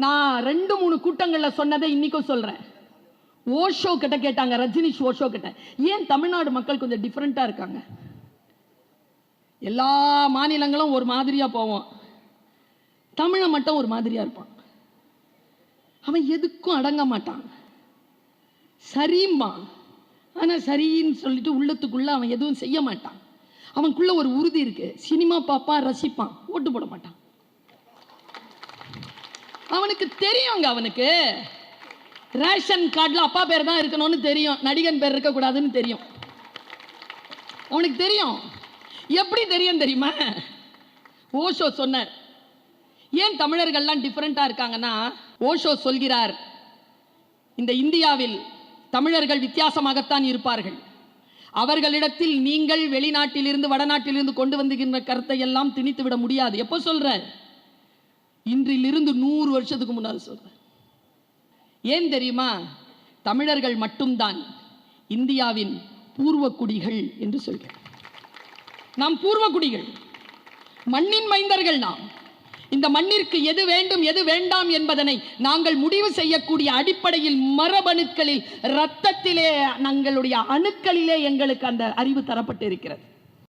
நான் 2-3 கூட்டங்கள்ல சொன்னதை இன்னைக்கும் சொல்றேன். ஓஷோ கிட்ட கேட்டாங்க, ரஜினிஷ் ஓஷோ கிட்ட, ஏன் தமிழ்நாடு மக்கள் கொஞ்சம் டிஃப்ரெண்டா இருக்காங்க? எல்லா மாநிலங்களும் ஒரு மாதிரியா போவோம், தமிழ மட்டும் ஒரு மாதிரியா இருப்பான். அவன் எதுக்கும் அடங்க மாட்டான், சரிம்மா. ஆனா சரின்னு சொல்லிட்டு உள்ளத்துக்குள்ள அவன் எதுவும் செய்ய மாட்டான். அவனுக்குள்ள ஒரு உறுதி இருக்கு. சினிமா பார்ப்பான், ரசிப்பான், ஓட்டு போட மாட்டான். அவனுக்கு தெரியுங்க, அவனுக்கு ரேஷன் கார்டில் அப்பா பேர் தான் இருக்கணும்னு தெரியும், நடிகன் பேர் இருக்கக்கூடாதுன்னு தெரியும். அவனுக்கு தெரியும். எப்படி தெரியும் தெரியுமா? ஓஷோ சொன்னார், ஏன் தமிழர்கள்லாம் டிஃபரெண்டா இருக்காங்கன்னா, ஓஷோ சொல்கிறார், இந்த இந்தியாவில் தமிழர்கள் வித்தியாசமாகத்தான் இருப்பார்கள். அவர்களிடத்தில் நீங்கள் வெளிநாட்டிலிருந்து வடநாட்டிலிருந்து கொண்டு வந்துகின்ற கருத்தை எல்லாம் திணித்து விட முடியாது. எப்போ சொல்ற? இன்றிலிருந்து 100 வருஷத்துக்கு முன்னால் சொல்ற. ஏன் தெரியுமா? தமிழர்கள் மட்டும்தான் இந்தியாவின் பூர்வக்குடிகள் என்று சொல்கிறேன். நாம் பூர்வக்குடிகள், மண்ணின் மைந்தர்கள். நாம் இந்த மண்ணிற்கு எது வேண்டும் எது வேண்டாம் என்பதனை நாங்கள் முடிவு செய்யக்கூடிய அடிப்படையில் மரபணுக்களில், இரத்தத்திலே, எங்களுடைய அணுக்களிலே எங்களுக்கு அந்த அறிவு தரப்பட்டு இருக்கிறது.